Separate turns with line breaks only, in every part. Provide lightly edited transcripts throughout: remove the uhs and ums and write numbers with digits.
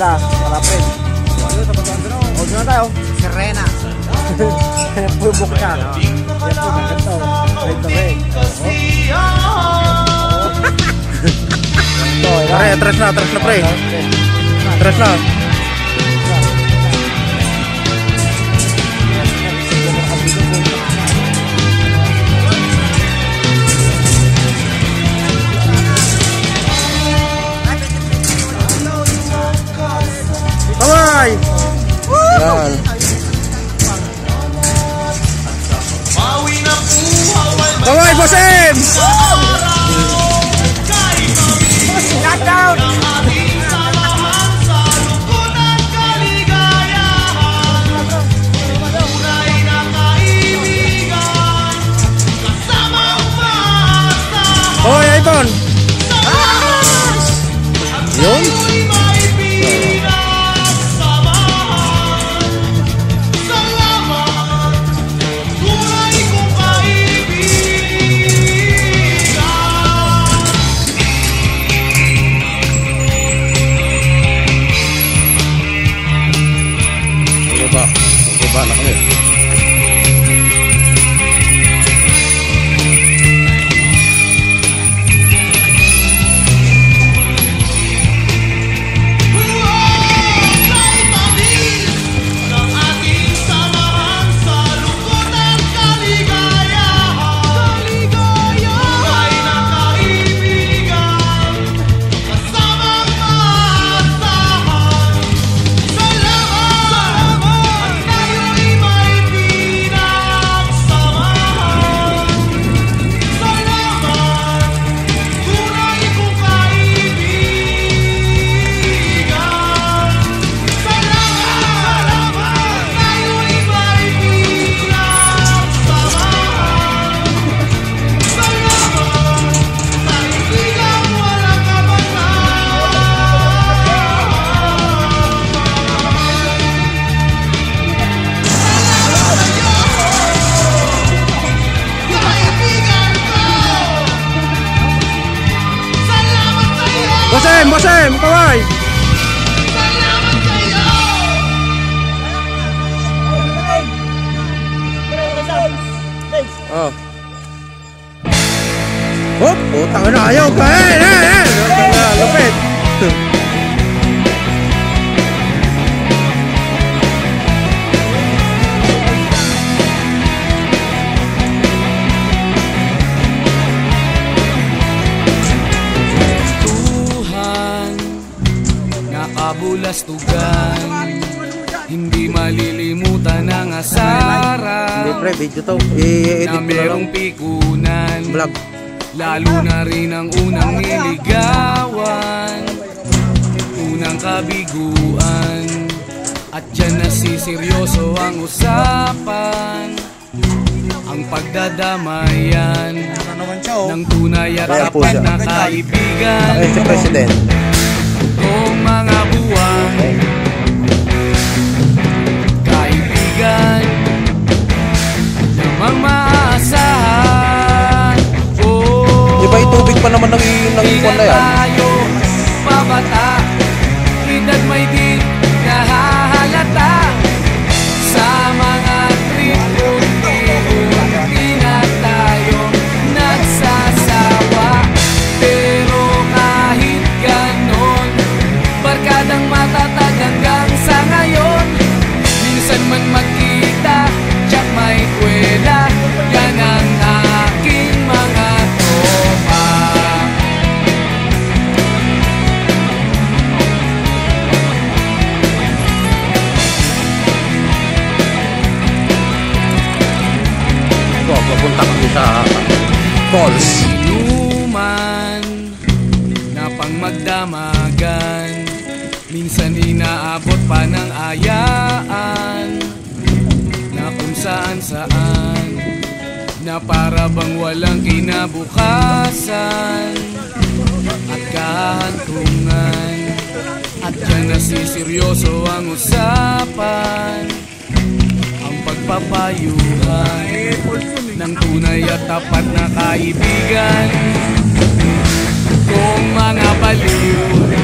Sandra, kalapit. O, doon na tayo.
Serena.
Pubok na. Yan po, ganito. Right to right.
Pare, atras na pre. Atras na. Bye! Yan. Bye, Boss M!
Shutdown!
Hoy, Ipon! Yun? Baba na kami. Boss M, kaway! Oh. Hop, putang na, ayaw ka lupit.
Kabulastugan, hindi malilimutan ang asaran.
Hindi pre, video to.
Na merong pikunan,
vlog.
Lalo na rin ang unang niligawan, unang kabiguan. At dyan nasiseryoso ang usapan, ang pagdadamayan ng tunay at tapat na kaibigan.
Ay, si President.
Kung mga buwan, kaibigan namang maasahan.
Di ba itubig pa naman ng ipon na yan?
Tayo pabata, edad may di nahahalata. Sa mga trip-unti-unti na tayo nagsasawa. Pero kahit ganon, barkadang matatag hanggang sa ngayon. Minsan man magkita, tiyak may kwela, yan ang aking mga tropa.
So, papunta kami sa falls.
Inuman na pang magdamagan, minsan inaabot pa ng ayaan, na kung saan na para bang walang kinabukasan at kahantungan. At dyan nasiseryoso ang usapan, ang pagpapayuhan ng tunay at tapat na kaibigan. Kung mga baliw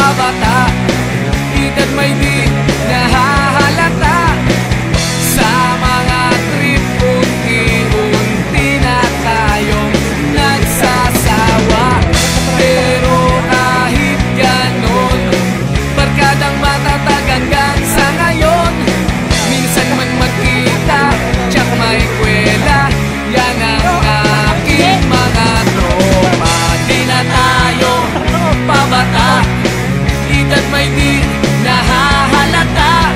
pabata, edad may di nahahalata. Sa mga trip, unti-unti na tayong nagsasawa. Pero kahit ganon, barkadang matatag hanggang sa ngayon. Minsan man magkita, tsak may kwela, yan ang aking mga tropa. Di na tayo pabata, edad may di nahahalata.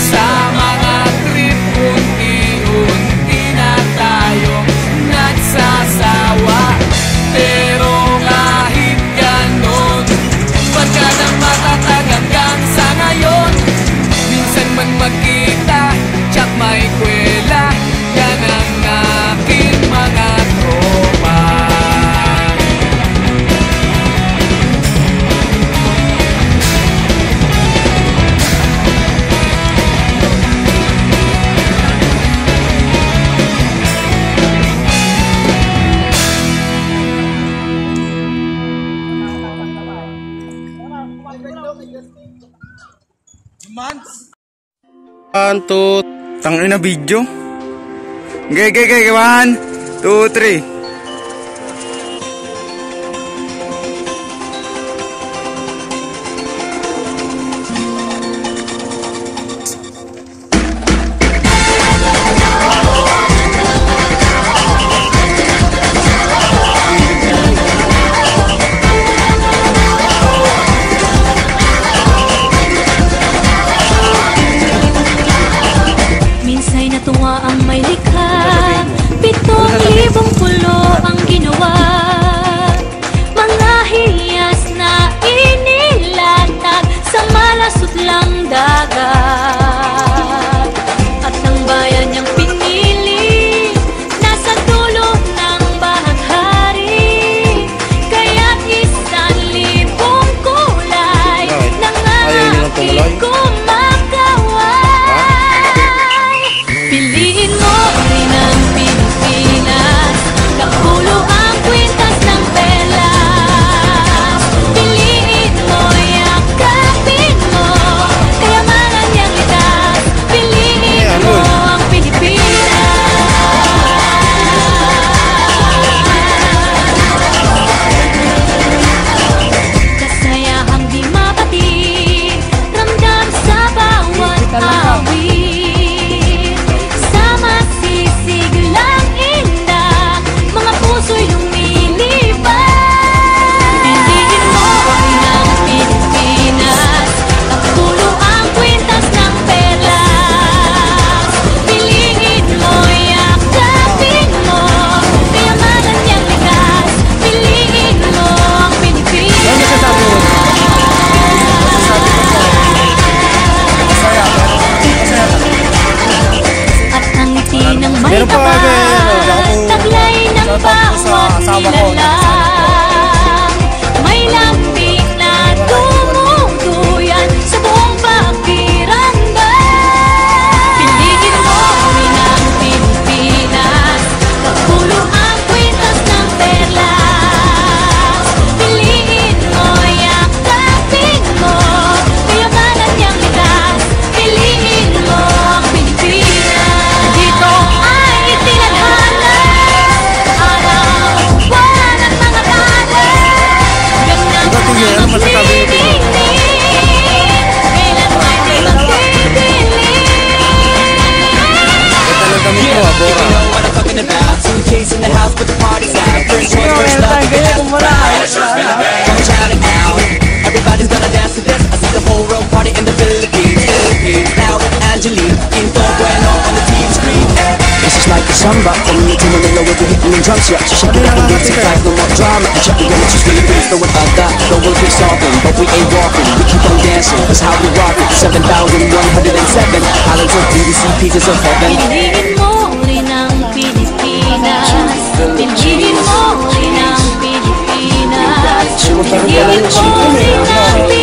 Sa mga trip, unti-unti na tayong nagsasawa. Pero kahit ganon, barkadang matatag hanggang sa ngayon. Minsan man magkita, tsak may kwela, yan ang aking mga tropa.
One, two, tangin na video. Okay, 1, 2, 3.
Minsa'y natuwa ang may likha, 7,000 pulo ang ginawa. Mga hiyas na inilatag sa malasot lang dagat. At ang bayan niyang pinili, nasa dulo ng bahaghari. Kaya't 1,000 kulay ng aking kumakaway. Piliin mo rin ang Pilipinas, kapulo ang kwintas ng perlas. Piliin mo, yakapin mo, kayamanan niyang litas. Piliin mo ang Pilipinas. Kasayahang di mapatid, ramdam sa bawat awit. Sama sisiglang inda, mga puso'y lumilipad. Piliin mo rin ang Pilipinas, kapulo ang kwintas ng perlas. Piliin mo, yakapin mo, kayamanan niyang likas. Piliin mo ang Pilipinas. At ang ngiti ng may
Meron pa,
tapat,
ako-
taglay ng
shoutout ko sa
bawat
asawa ko.
nilalang. May lambing na dumuduyan sa buong pakiramdam. Piliin mo rin ang Pilipinas, kapulo ang kwintas ng perlas. Piliin mo, yakapin mo, kayamanan niyang likas. Piliin mo ang Pilipinas. Dito ay itinadhana, araw, buwan at mga talas. Gandang unang maglilingin, kailan may di magdidilim.
Talang kami ko, Bora.
What I'm talking about, suitcase in the house, but the party's out. First one, first love, come shout it out. Everybody's gonna dance to this. I see the whole world party in the Philippines. Now with Angelique, Quinto Bueno on the TV screen. This is like a samba, from me to Manila with the hitting and drums. Yeah, she shake it up and dance it like no more drama. And check it out, she's Philippines, no one other. No one keep solving, but we ain't walking. We keep on dancing, that's how we rock it. 7,107 islands of BBC, pieces of heaven.
Piliin mo rin ang Pilipinas. Piliin mo rin ang Pilipinas. Piliin mo rin ang Pilipinas.